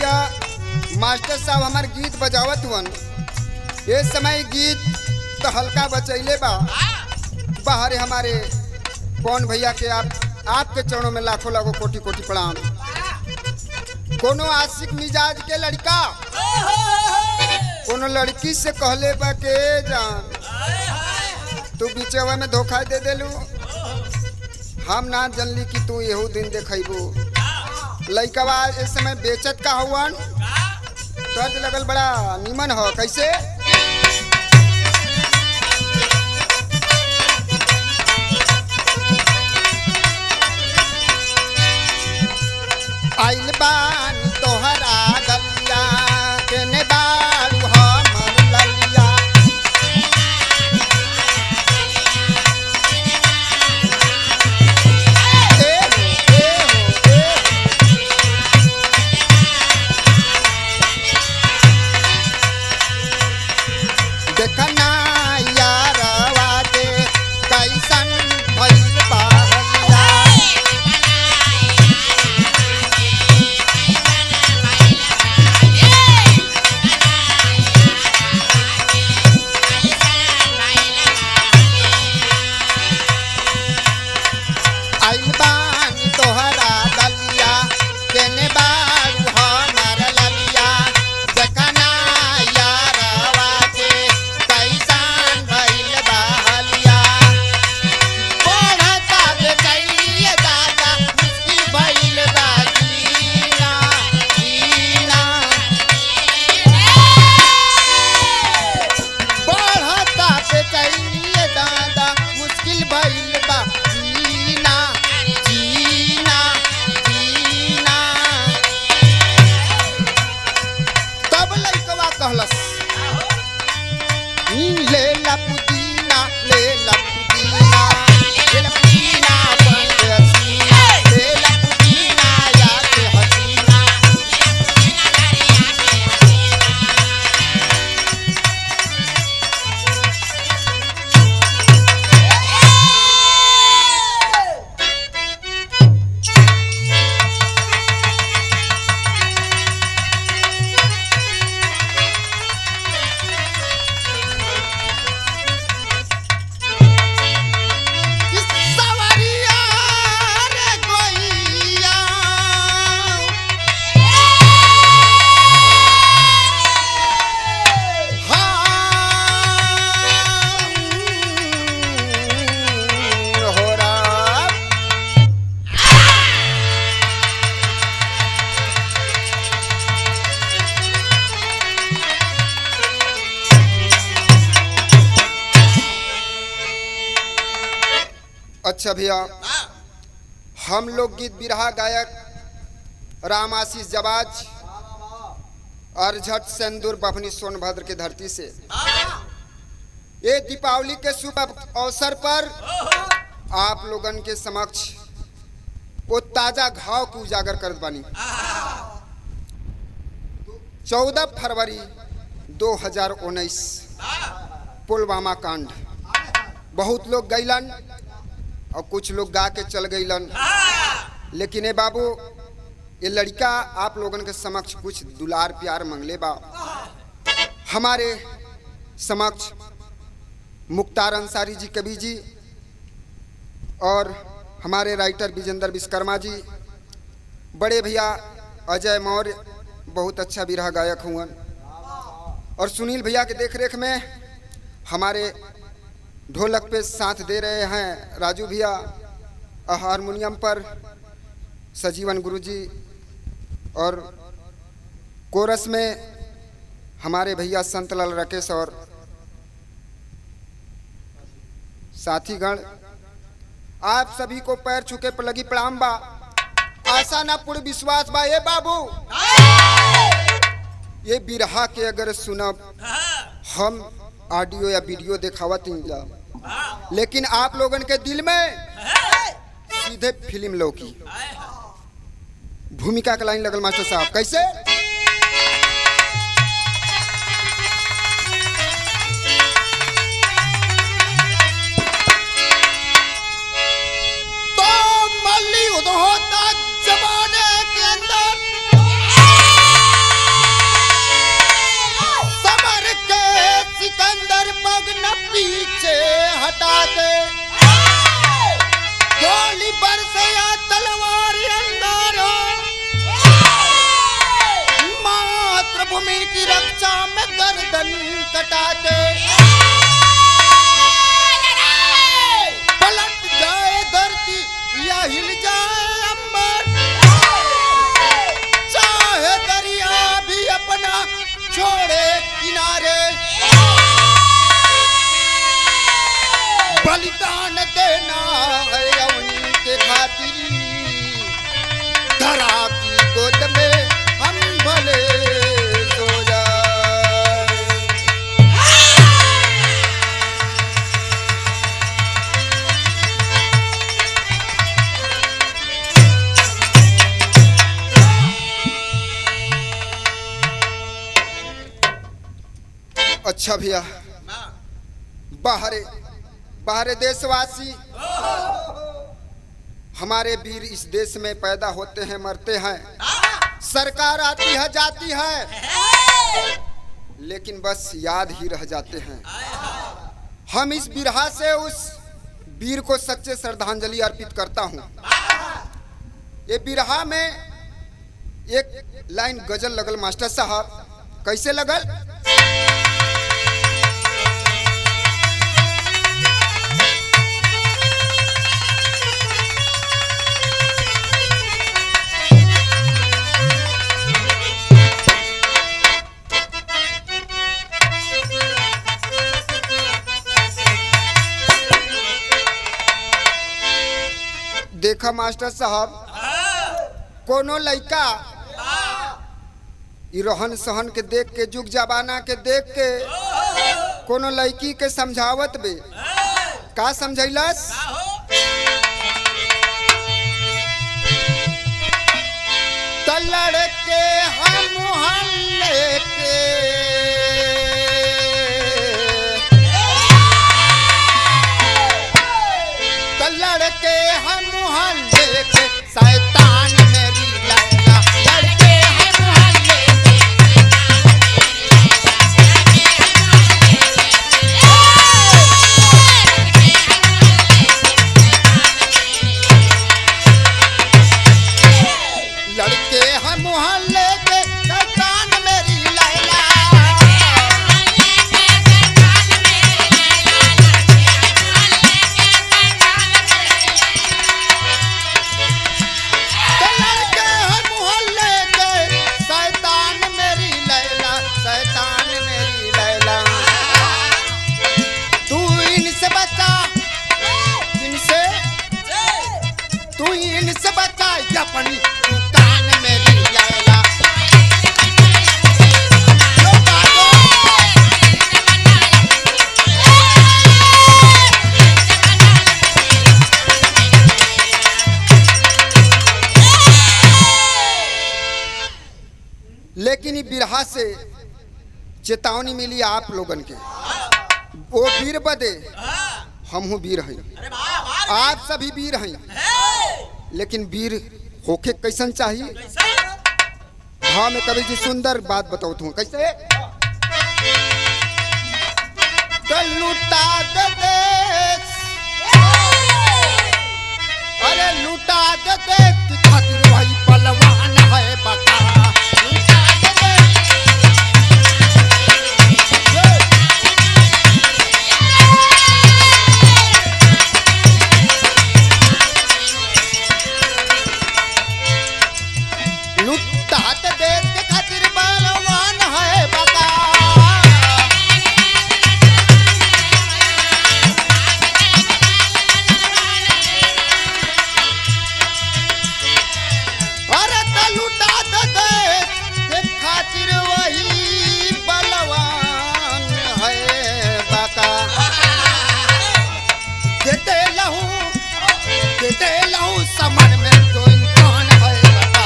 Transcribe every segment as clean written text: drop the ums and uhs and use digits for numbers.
भैया मास्टर साहब हमार गीत बजावत हुन। ये समय गीत तो हल्का बचैले बा बाहर हमारे कौन भैया के आपके चरणों में लाखों लाखों कोटि कोटि प्रणाम। कोनो आशिक मिजाज के लड़का कोनो लड़की से कहले बा के जान तू बीचवा में धोखा दे देलू, हम ना जनली कि तू यहू दिन देखबू। लड़कवा इस समय बेचत का हुआ तो लगल बड़ा निमन हो। कैसे आइल बानी तोहरा गलिया केने बारू हमर ललिया, देखना यारवा के कैसन भइल बाहलिया। आइल बानी तोहरा गलिया केने बारू हमर ललिया, देखना यारवा के कैसन भइल बाहलिया। बढ़ता बेचैनिए दादा मुश्किल भइल बा जीना जीना, बढ़ता बेचैनिए दादा मुश्किल भइल बा जीना जीना जीना। तब लइकवा कहलस ले ला पुदीना ले ला पुदीना ले ला पुदीना बन के हसीना, ले ला पुदीना या के हसीना। सवरिया रे गोइया हो रहा। अच्छा भैया हम लोग गीत बिरहा गायक राम आशीष जवाज और झट सेंदूर बभनी सोनभद्र के धरती से ये दीपावली के शुभ अवसर पर आप लोगन के समक्ष वो ताजा घाव को उजागर करत बानी। 14 फरवरी 2019 पुलवामा कांड, बहुत लोग गईलन और कुछ लोग गा के चल गईलन, लेकिन ए बाबू ये लड़का आप लोगन के समक्ष कुछ दुलार प्यार मंगले बा। हमारे समक्ष मुख्तार अंसारी जी कवि जी और हमारे राइटर विजेंद्र विश्वकर्मा जी, बड़े भैया अजय मौर्य बहुत अच्छा बिरहा गायक हुआ, और सुनील भैया के देखरेख में हमारे ढोलक पे साथ दे रहे हैं राजू भैया, हारमोनियम पर सजीवन गुरुजी, और कोरस में हमारे भैया संतलाल राकेश और साथीगण। आप सभी को पैर छुके पर लगी प्रणाम बा, आशा ना पूर्ण विश्वास बा। ये बाबू ये बिरहा के अगर सुनब हम ऑडियो या वीडियो दिखावत जा, लेकिन आप लोगन के दिल में सीधे फिल्म लौकी। भूमिका का लाइन लगल मास्टर साहब कैसे तो मल्ली उद होता जमाने के अंदर कटाते पलट जाए धरती या हिल जाए अंबर, चाहे दरिया भी अपना छोड़े किनारे, बलिदान देना है उनके खातिर, धरा की गोद में हम भले सो जाए। अच्छा भैया, बाहरे देशवासी हमारे वीर इस देश में पैदा होते हैं, मरते हैं, सरकार आती है जाती है, लेकिन बस याद ही रह जाते हैं। हम इस बिरहा से उस वीर को सच्चे श्रद्धांजलि अर्पित करता हूं। ये बिरहा में एक लाइन गजल लगल मास्टर साहब, कैसे लगल? देखा मास्टर साहब, कोनो लड़का रहन सहन के देख के, जुग जमाना के देख के कोनो लड़की के समझावत बे, का समझैलस? त लड़के हम मोहल्ले के लड़के हम मोहल्ले के शैतान मेरी लैला, लड़के हम मोहल्ले के, लड़के हम मोहल्ले के शैतान मेरी लैला। इनसे बचा अपनी दुकान मेरी लैला। लेकिन बिरहा से चेतावनी मिली आप लोगन के, वो वीर बदे हमहू वीर हैं, आप सभी वीर हैं, लेकिन वीर होके कैसन चाहिए? भाव में कवि जी सुंदर बात बताओ तू, कैसे? लुटा दे देश, अरे लुटा दे देश खातिर वही बलवान है बता, लुटा दे देश। समन में तो इंसान है बता,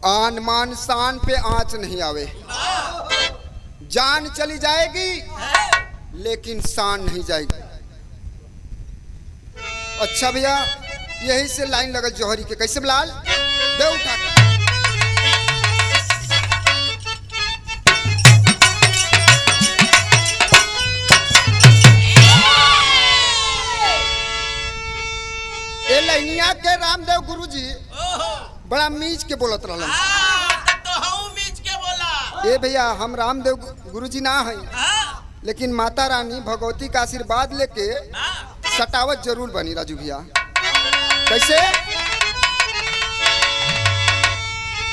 आन मान शान पे आंच नहीं आवे, जान चली जाएगी लेकिन शान नहीं जाएगी। अच्छा भैया, यही से लाइन लगल जौहरी के, कैसे बिलाल दे उठा कर। बड़ा मीच के बोलत रहलन। तो हूँ मीच के बोला। ए भैया हम रामदेव गुरुजी ना है, लेकिन माता रानी भगवती का आशीर्वाद लेके सटावत जरूर बनी राजू भैया। कैसे?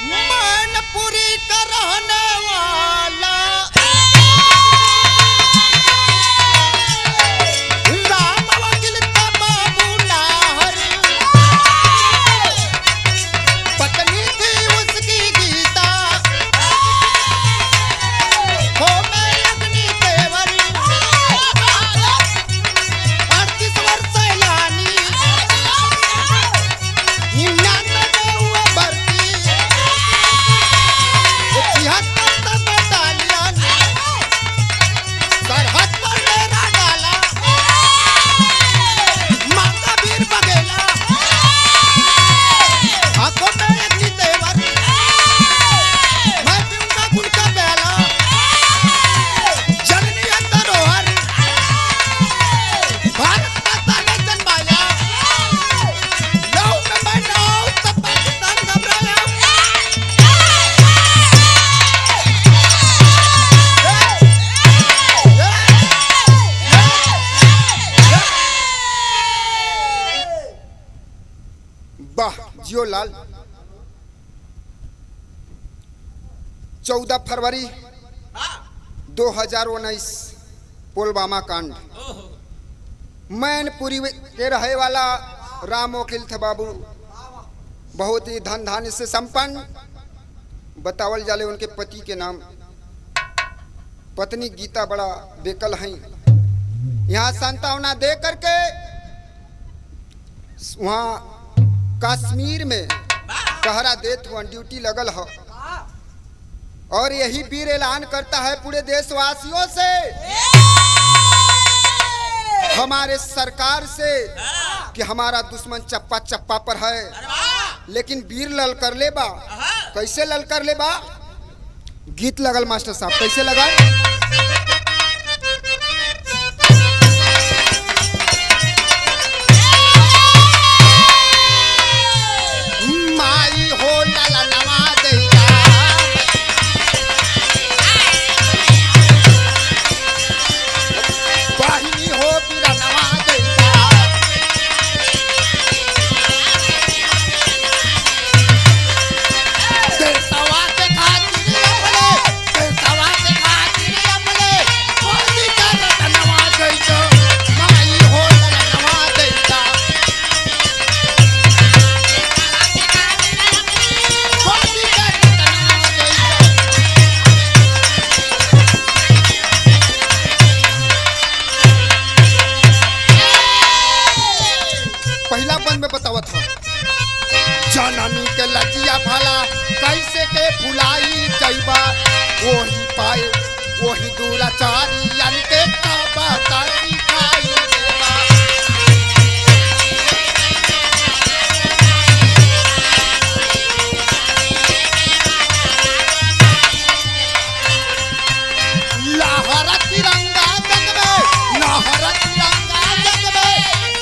मैनपुरी का रहने वाला राम वकील का बाबू नाहर, पत्नी थी उसकी गीता, हो मैं अग्नि तेवर, 38 वर्ष लानी, 99 हुए भर्ती, 76 बटालियन, सरहद पर डेरा डाला, माता वीर बघेला, आंखों में अग्नि तेवर, मैं पीऊंगा गुड़ का प्याला, जननी है धरोहर, भारत माता ने जन्माया, लहू में मैं नाव, तब पाकिस्तान घबराया। वाह जियो लाल। 14 फरवरी 2019 पुलवामा कांड। मैनपुरी के रहे वाला राम वकील थे बाबू, बहुत ही धन धान्य से संपन्न। बतावल जाले उनके पति के नाम, पत्नी गीता बड़ा बेकल हैं। यहाँ सांत्वना दे करके वहाँ कश्मीर में पहरा देत हुआ ड्यूटी लगल हो, और यही वीर ऐलान करता है पूरे देशवासियों से, हमारे सरकार से, कि हमारा दुश्मन चप्पा चप्पा पर है, लेकिन वीर ललकर ले बा। कैसे ललकर ले बा? गीत लगल मास्टर साहब, कैसे लगा? माई हो ललनवा दैया, वाहिनी हो बिरनवा दैया, देशवा के खातिर अपने, देशवा के खातिर अपने, मोदी का रतनवा दैया, माई हो ललनवा दैया, मोदी का रतनवा दैया। पहला बंद में बतावत था, जननी के लजिया भला कैसे के फुलाई जइबा, वही पाए वही दूराचारी यानी के काबा का सिखाई देबा। लहरा तिरंगा जग में, लहरा तिरंगा जग में,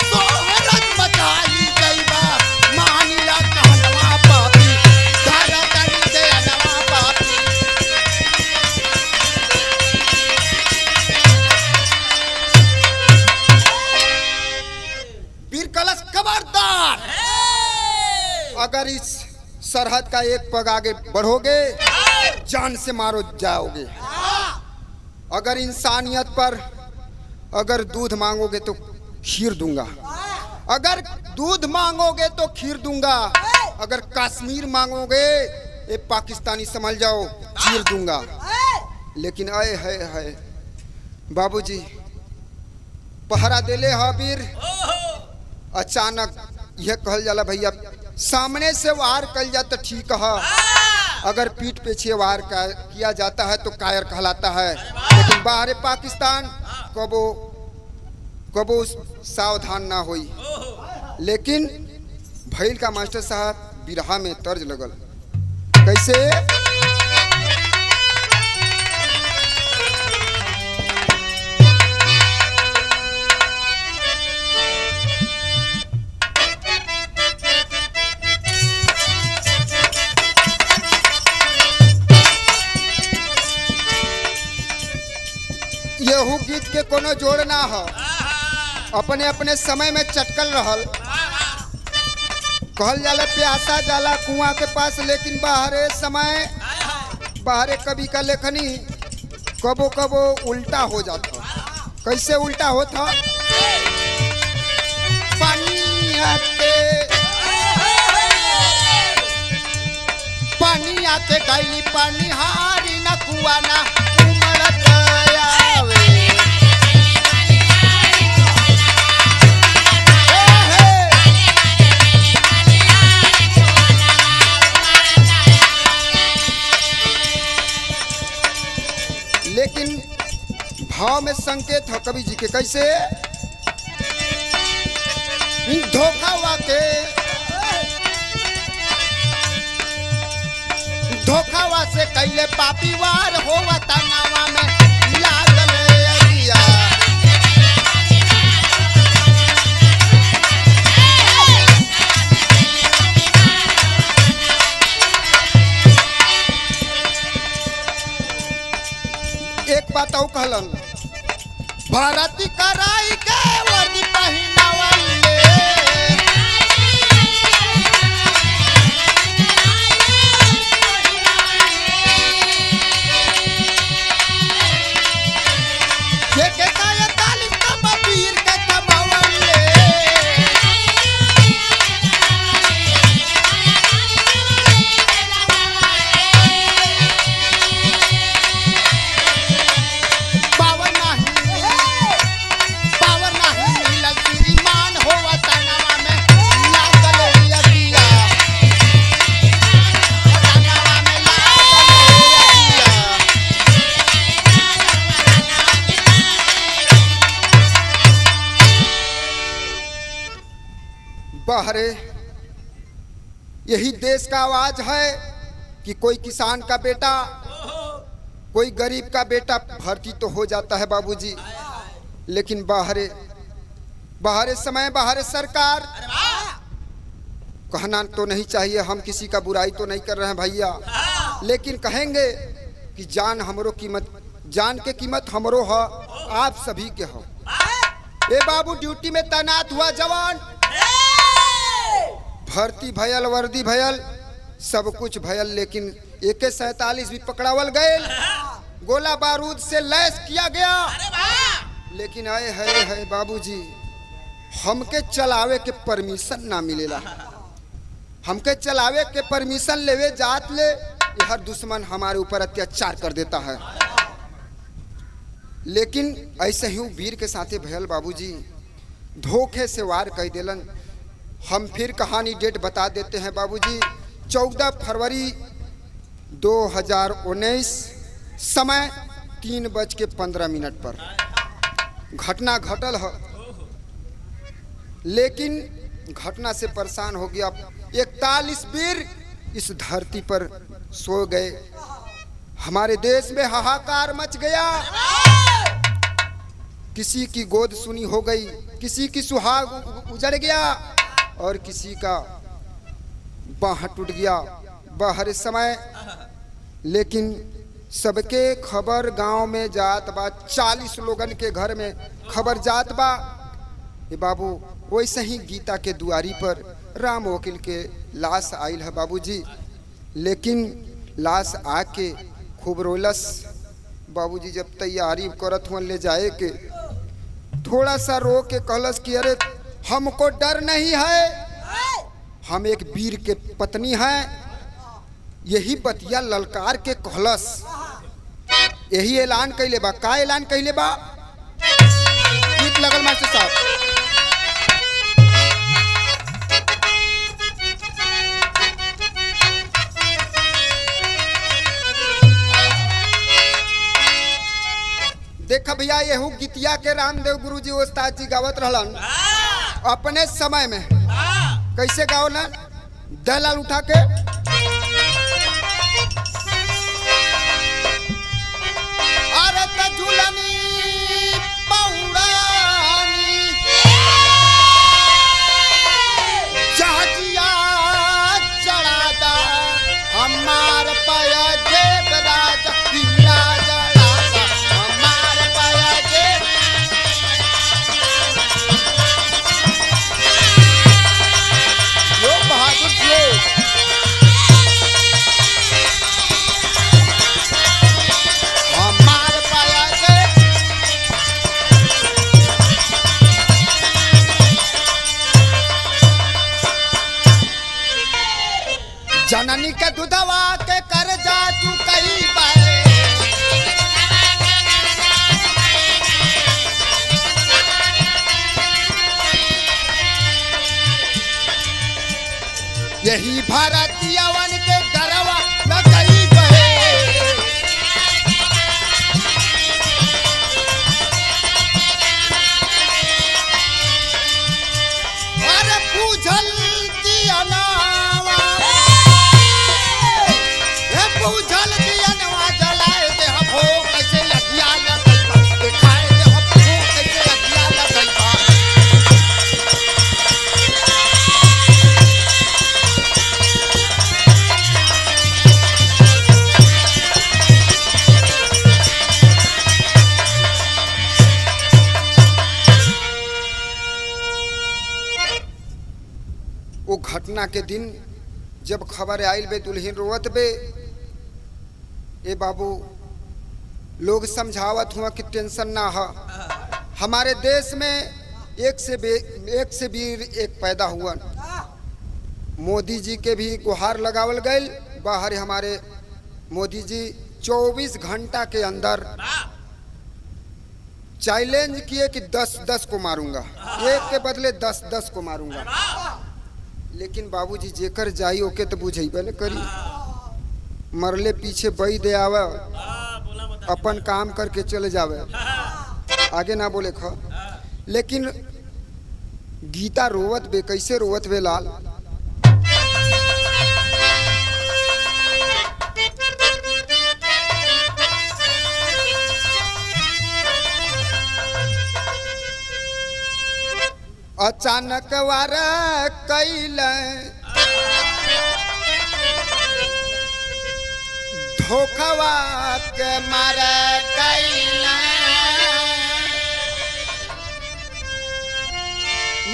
सोहरत मचाई जइबा, मानिला कहलवा पापी, धरा तनी दे अनवा पापी। वीर कलश खबरदार, अगर इस सरहद का एक पग आगे बढ़ोगे जान से मारो जाओगे। अगर इंसानियत पर अगर दूध मांगोगे तो खीर दूंगा, अगर दूध मांगोगे तो खीर दूंगा, अगर कश्मीर मांगोगे ये पाकिस्तानी समझ जाओ चीर दूंगा। लेकिन आए है बाबूजी पहरा देले हा वीर, अचानक यह कहल जाला भैया सामने से वार कल जा तो ठीक है, अगर पीठ पीछे वार किया जाता है तो कायर कहलाता है। लेकिन बाहर पाकिस्तान कबो कबो सावधान ना होई। लेकिन भैल का मास्टर साहब बिरहा में तर्ज लगल, कैसे? एहू गीत के कोनो जोड़ ना हो, अपने अपने समय में चटकल रहल। कहल जाला प्यासा जाला कुआं के पास, लेकिन बाहरे समय बाहरे कवि का लेखनी कबो कबो उल्टा हो जाता। कैसे उल्टा होता? पानी आके गईली पानी हारी न कुआ ना उमड़त आवे। लेकिन भाव में संकेत हो कवि जी के कैसे? धोखावा से कैले पापी वार होवा तनावा में लागल अगिया। एक बात और कहलन, भारती कराई के वर्दी पहिनावले। बाहरे यही देश का आवाज है कि कोई किसान का बेटा, कोई गरीब का बेटा भर्ती तो हो जाता है बाबूजी, लेकिन बाहरे समय बाहरे सरकार। कहना तो नहीं चाहिए, हम किसी का बुराई तो नहीं कर रहे हैं भैया, लेकिन कहेंगे कि जान के कीमत हमरो है, आप सभी के हो। ए बाबू, ड्यूटी में तैनात हुआ जवान, भर्ती भयल, वर्दी भयल, सब कुछ भयल, लेकिन AK-47 भी पकड़ावल गए, गोला बारूद से लैस किया गया। लेकिन आए है बाबूजी, हमके चलावे के परमिशन ना मिलेला। हमके चलावे के परमिशन लेवे जात ले हर दुश्मन हमारे ऊपर अत्याचार कर देता है। लेकिन ऐसे ही वीर के साथे भयल बाबूजी, धोखे से वार कह देलन। हम फिर कहानी डेट बता देते हैं बाबूजी, 14 फरवरी 2019 समय 3:15 पर घटना घटल है। लेकिन घटना से परेशान हो गया 41 वीर इस धरती पर सो गए। हमारे देश में हाहाकार मच गया, किसी की गोद सुनी हो गई, किसी की सुहाग उजड़ गया और किसी का बाह टूट गया बाहर समय। लेकिन सबके खबर गांव में जात बा, 40 लोगन के घर में खबर जात बा। ये बाबू, वैसे ही गीता के दुआरी पर राम वकील के लाश आयल है बाबूजी। लेकिन लाश आके खूब रोलस बाबूजी। जब तैयारी करत हुआ ले जाए के, थोड़ा सा रो के कहलस कि अरे हमको डर नहीं है, हम एक वीर के पत्नी हैं। यही बतिया ललकार के कहलस, यही ऐलान कैले बा। का ऐलान कैले बा? गीत लगल मास्टर साहब। देखा भैया, यहू गीतिया के रामदेव गुरुजी उस्ताद जी गावत रहलन अपने समय में। कैसे गावलन? दलाल उठा के अरे तजुलनी पौड़ानी जहाजिया चढ़ादा हमार पाया देव राजा पीरा जड़ादा हमार पाया जननी के दुधवा के कर्जा चुकई बाए यही भारतीयवन के गरवा लगई बहे अरे पूछल दियनवा ए पूछल दियनवा जलाए दे हो कैसे लगिया लगई दिखाए दे हो कैसे लगिया लगई वो घटना के दिन जब खबर आयल बे दुल्हन रोवत बे ए बाबू लोग समझावत हुआ कि टेंशन ना हो हमारे देश में एक से वीर एक पैदा हुआ मोदी जी के भी गुहार लगावल गए बाहर हमारे मोदी जी 24 घंटा के अंदर चैलेंज किए कि 10-10 को मारूंगा एक के बदले 10-10 को मारूंगा लेकिन बाबूजी जेकर जाई ओके तो बुझेबे न करी मरले पीछे बई दे आवे अपन काम करके चले जावे आगे ना बोले ख लेकिन गीता रोवत बे कैसे रोवत बे लाल अचानक वार कैल धोखवा के मार कैल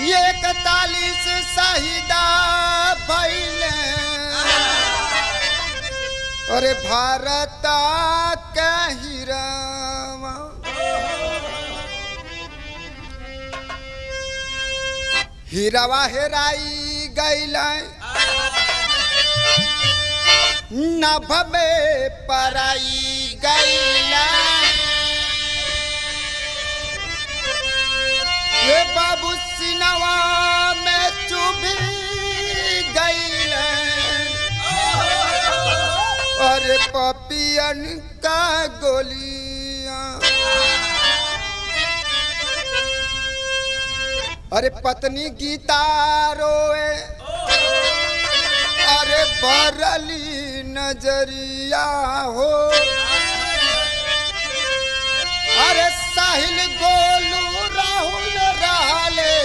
41 शहीदा भइल अरे भारत के हीरावा हीरावा हेराई गईल नभ में पराई गईल ये बाबू सिनवा में चुभी गईल अरे पपियन का गोलियां अरे पत्नी गीता रोए अरे बरली नजरिया हो अरे साहिल गोलू राहुल रहले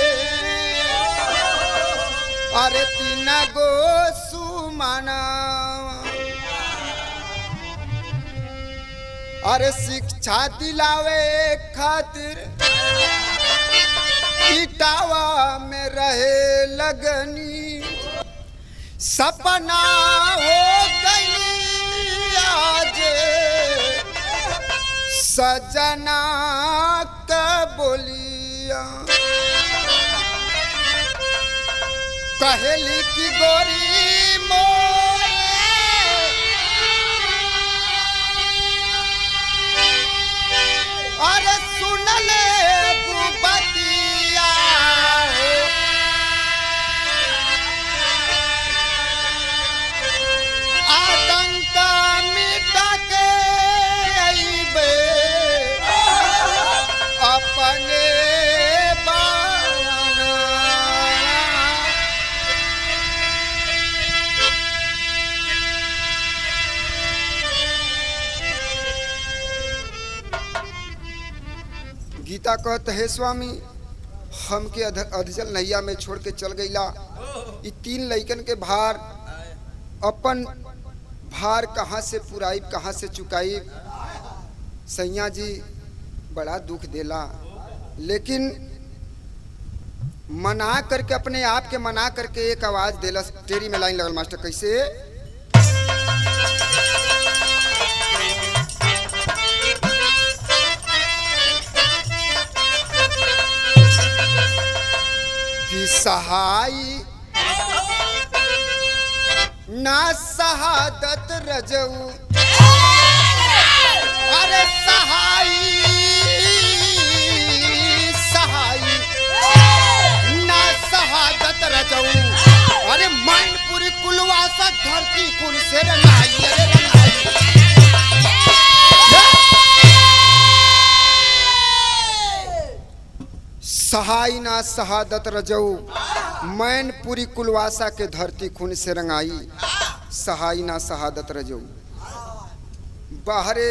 अरे 3 गो सुमना अरे शिक्षा दिलावे खातिर इटावा में रहे लगनी सपना हो गई आज सजना का बोलिया कहेली की गोरी मोरे अरे सुनले बुबतिया आतंक मिटा के अइबे अपने बाना गीता कहत है स्वामी हमके अधजल नैया में छोड़ के चल गईला ये 3 लइकन के भार अपन भार कहाँ से पुराई कहाँ से चुकाई सैया जी बड़ा दुख देला लेकिन मना करके अपने आप के मना करके एक आवाज देला टेरी में लाइन लगल मास्टर कैसे कि सहाय ना शहादत रजऊ अरे सहाई सहाई ना शहादत रजऊ अरे मैनपुरी कुलवासा धरती कुल से रंगाई अरे रंगाई सहाई ना शहादत रजऊ मैनपुरी कुलवासा के धरती खून से रंगाई सहाई ना शहादत रजऊ। बाहरे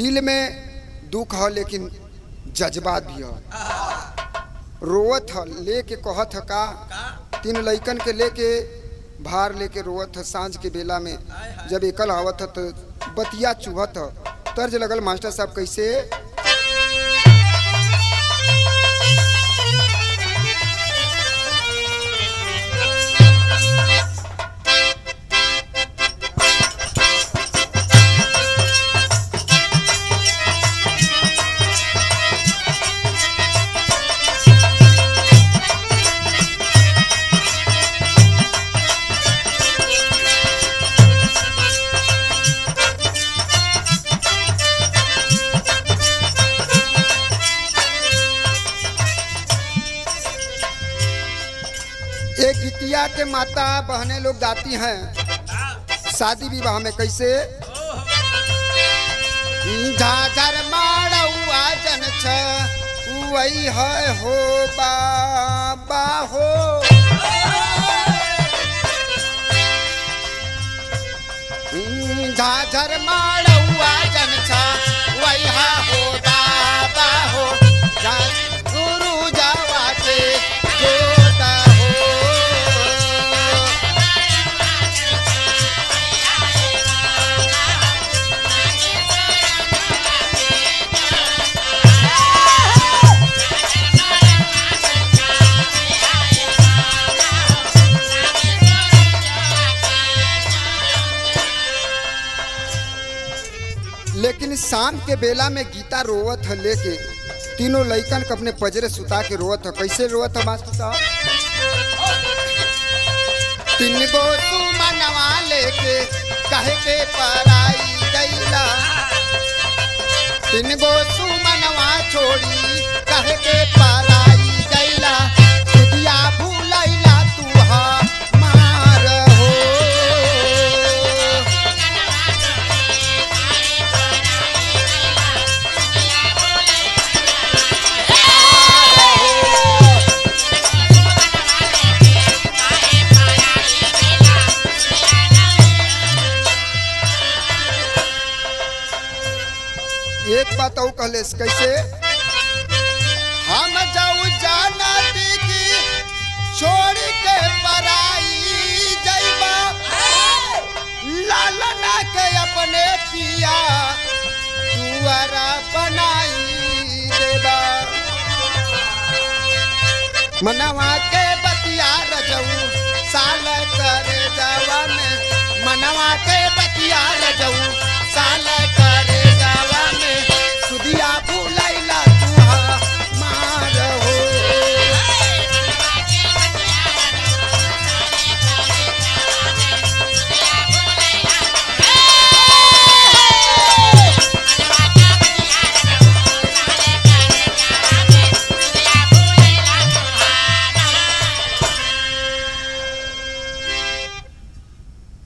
दिल में दुख है लेकिन जज्बात भी है रोवत है लेके कहत है का 3 लइकन के लेके भार लेके रोवत है सांझ के बेला में जब एकल आवत है तो बतिया चुहत है तर्ज लगल मास्टर साहब कैसे एक गीतिया के माता बहनें लोग गाती हैं शादी विवाह में कैसे झाझर मारौआ जन छ वही है हो बाबा हो झाझर मारौआ जन छ वही है हो बाबा हो गुरु जावा के जोता लेकिन शाम के बेला में गीता रोवत है लेके तीनों लइकन के अपने पजरे सुता के रोवत है कैसे रोवत है मास्टर साहब 3 गो तू मनवा लेके कहे के पराई गईला 3 गो तू मनवा छोड़ी कहे के पराई गईला सुदिया भूलैला तू मार हो एक बात और कहले कैसे हम जाऊ जाना की छोड़ के पराई जइबा लालना के अपने पिया तुअरा बनाई देबा मनवा के बतिया रजऊ साल करे जावा में मनवा के बतिया रजऊ साल करे जावा में सुदिया भूलैला तुहा मार हो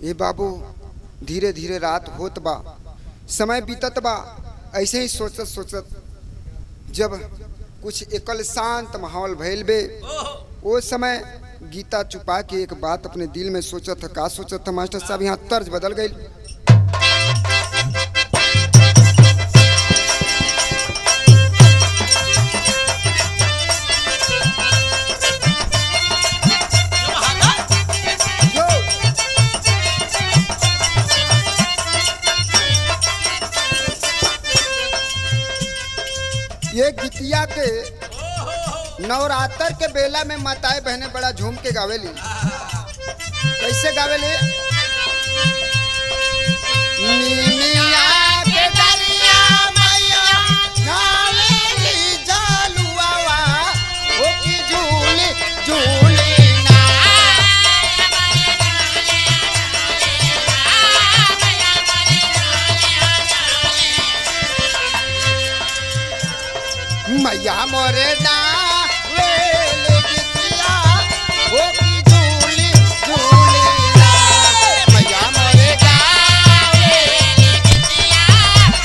ए बाबू धीरे धीरे रात होत बा समय बीतत बा ऐसे ही सोचत सोचत जब कुछ एकल शांत माहौल भइल बे वो समय गीता चुपा के एक बात अपने दिल में सोचत का सोचत था मास्टर साहब यहाँ तर्ज बदल गई ये गीतिया के नवरात्र के बेला में माताएं बहने बड़ा झूम के गावेली कैसे गावेली नीमिया के दरिया मैया गावेली जालुआवा ओ की झूली झूली ना मैया मोरे दावेल गीतिया हो की झूली झूली ना मैया मोरे दावेल गीतिया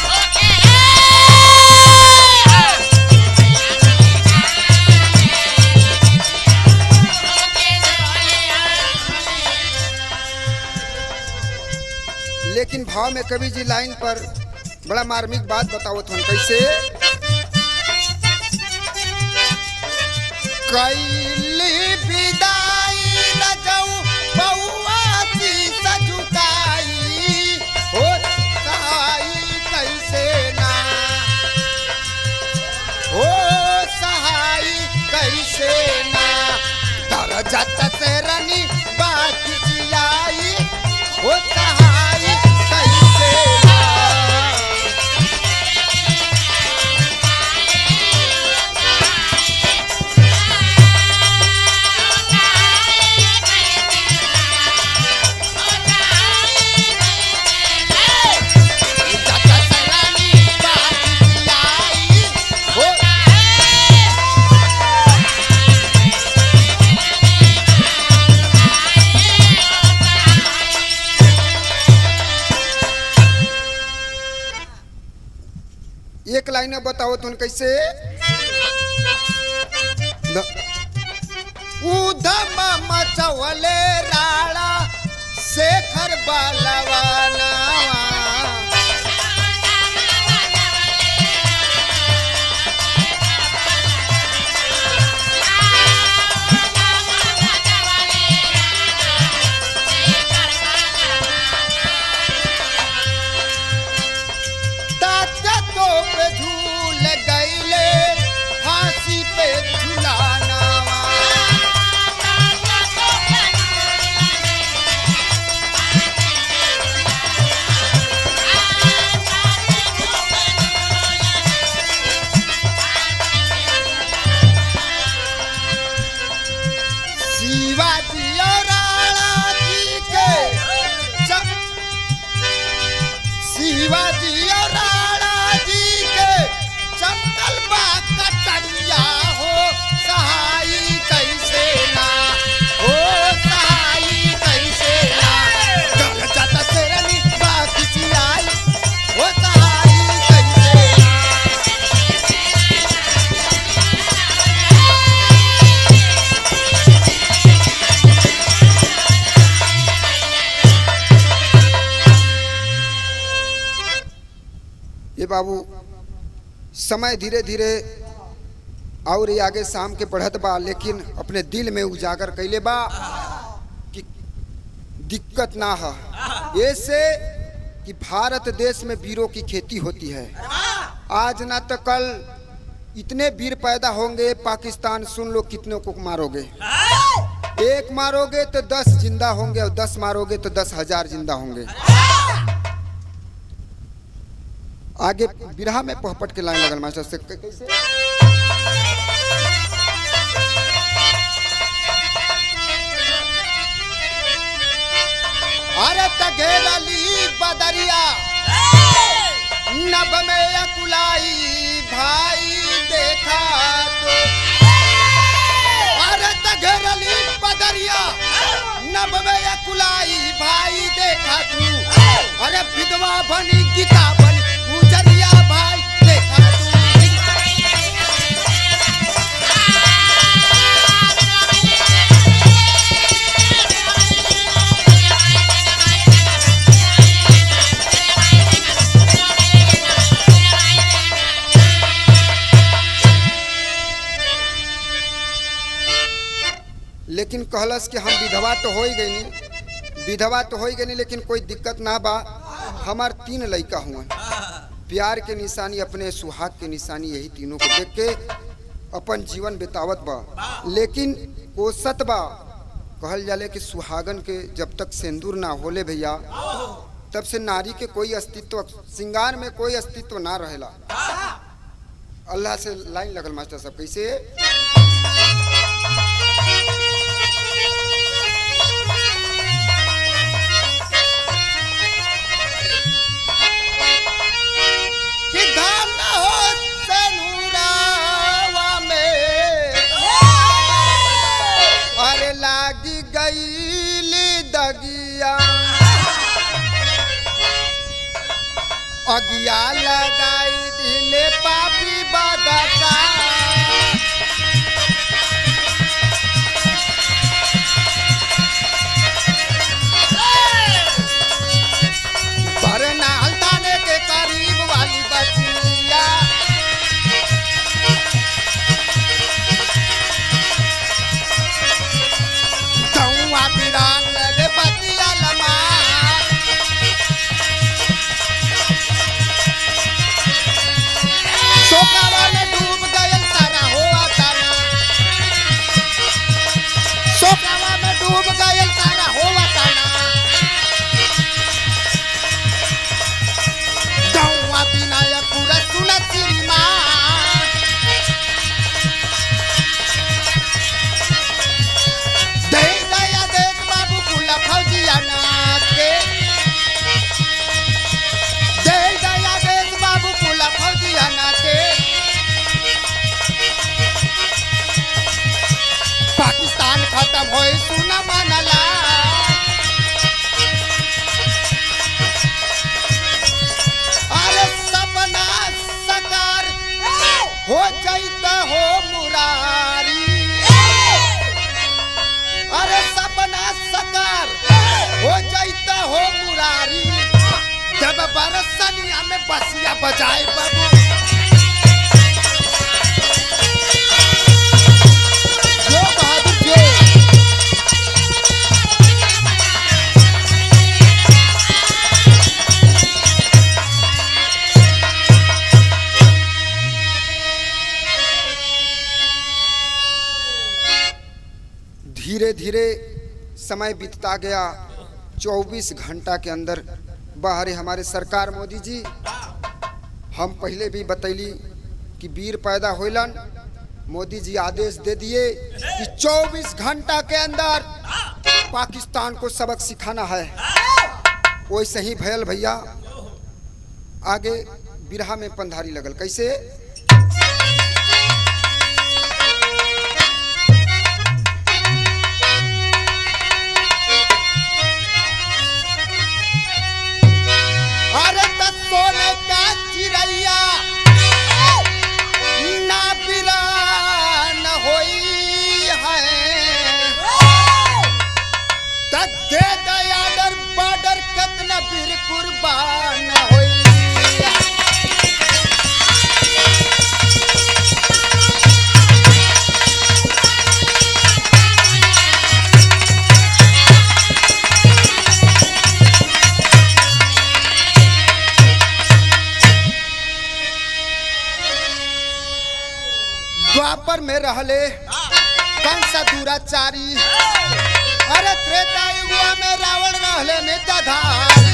हो के लेकिन भाव में कवि जी लाइन पर बड़ा मार्मिक बात बताओ तुम कैसे कैली विदाई न जाऊं बउआ सी सजुकाई हो सहाई कैसे ना हो सहाई कैसे ना दरजत से रनी बात जियाई हो सहाई कैसे ना एक लाइन में बताओ तुम कैसे उधम मचवले राणा शेखर बालवाना तो पे झूल गईले फांसी पे झुलाना शिवाजी और राणा जी के शिवाजी और राणा जी के चंदल बा कटरिया हो सहाई कैसे ना हो सहाई कैसे ना गल जाता तेरनी बा खिसियाई हो सहाई कैसे ना ये बाबू समय धीरे धीरे और ये आगे शाम के बढ़त बा लेकिन अपने दिल में उजागर कैले बा कि दिक्कत ना है ऐसे कि भारत देश में वीरों की खेती होती है आज ना तो कल इतने वीर पैदा होंगे पाकिस्तान सुन लो कितनों को मारोगे एक मारोगे तो 10 जिंदा होंगे और 10 मारोगे तो 10,000 जिंदा होंगे आगे बिरहा में पोहपट के लाइन लगल मास्टर से कैसे अरे तघेरली बदरिया नभ में अकुलाई भाई देखा तो अरे तघेरली बदरिया नभ में अकुलाई भाई देखा तू अरे विधवा बनी गीता बनी गुजरिया भाई देखा तू लेकिन कहलस कि हम विधवा तो हो ही गई विधवा तो हो ही गई लेकिन कोई दिक्कत ना बा हमार 3 लड़का हुआ प्यार के निशानी अपने सुहाग के निशानी यही तीनों को देख के अपन जीवन बितावत बा लेकिन कोसत बा कहल जाले कि सुहागन के जब तक सिंदूर ना होले भैया तब से नारी के कोई अस्तित्व श्रृंगार में कोई अस्तित्व ना रहेला अल्लाह से लाइन लगल मास्टर साहब कैसे कि धन हो सनुरा अगिया लगाई दिले पापी बदका बरनाल थाने के करीब वाली बचिया गौवा पिरान लगे बतिया लमा शोकावा में डूब गयल सारा हुआ ताना शोकावा में डूब गयल सारा हुआ ताना गौवा विनायक पूरा सुना तेरी माँ दे दया देख बाबू कुला फौजिया नाच के दे दया देख बाबू कुला फौजिया नाच के पाकिस्तान खत्म होए सुना मनला अरे सपना साकार हो जाइत हो मुरारी अरे सपना साकार हो जाइत हो मुरारी जब बरसनिया में बसिया बजाए बाबू जो बहादुर जो धीरे धीरे समय बीतता गया 24 घंटा के अंदर बाहर हमारे सरकार मोदी जी हम पहले भी बतैली कि वीर पैदा होलन मोदी जी आदेश दे दिए कि 24 घंटा के अंदर पाकिस्तान को सबक सिखाना है वैसे ही भयल भैया आगे बिरहा में पंधारी लगल कैसे सोने का चिड़ैया ना बिरान होई है दे दया डर बॉर्डर कितना वीर कुर्बान होई द्वापर में रहले कंस दुराचारी अरे त्रेता युग में रावण रहले नेताधारी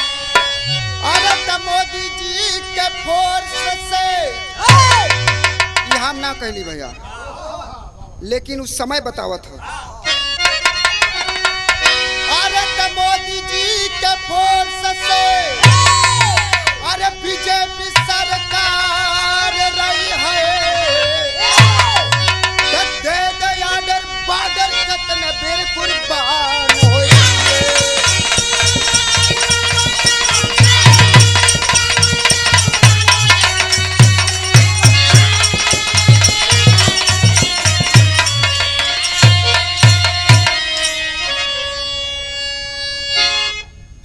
अरे तो मोदी जी के फोर्स से ये हम ना कहली भैया लेकिन उस समय बतावत हो मोदी जी के फोर्स से अरे बीजेपी सरकार रही है दे दया डर बॉर्डर कितने वीर कुर्बान होई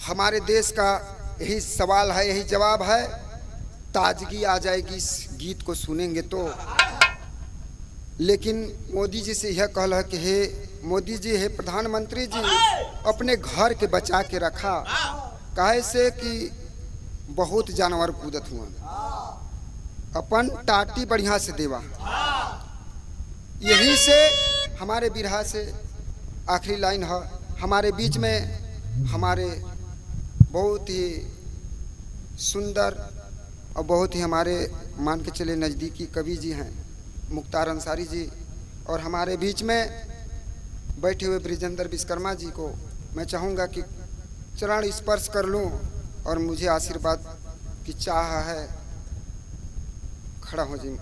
हमारे देश का यही सवाल है यही जवाब है ताजगी आ जाएगी इस गीत को सुनेंगे तो लेकिन मोदी जी से यह कहल है कि हे मोदी जी हे प्रधानमंत्री जी अपने घर के बचा के रखा काहे से कि बहुत जानवर कूदत हुआ अपन टाटी बढ़िया से देवा यही से हमारे बिरहा से आखिरी लाइन है हमारे बीच में हमारे बहुत ही सुंदर और बहुत ही हमारे मान के चले नज़दीकी कवि जी हैं मुख्तार अंसारी जी और हमारे बीच में बैठे हुए ब्रिजेंद्र विश्वकर्मा जी को मैं चाहूँगा कि चरण स्पर्श कर लूँ और मुझे आशीर्वाद की चाह है खड़ा हो जी।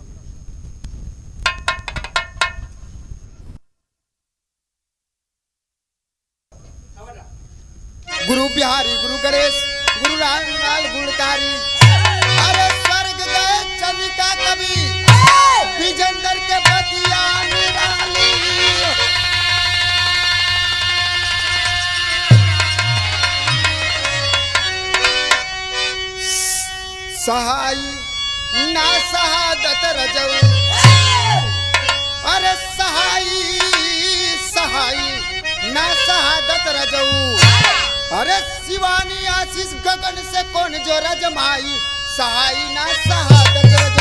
बिहारी गुरु गणेश गुरु रामलाल गुणकारी। अरे स्वर्ग गए चंद्रिका कवि विजेंद्र के बतिया निराली। सहाय ना शहादत रजऊ, अरे सहाय सहाय ना शहादत रजऊ। अरे शिवानी आशीष गगन से कौन जो रजमाई, सहाय ना शहादत रजऊ।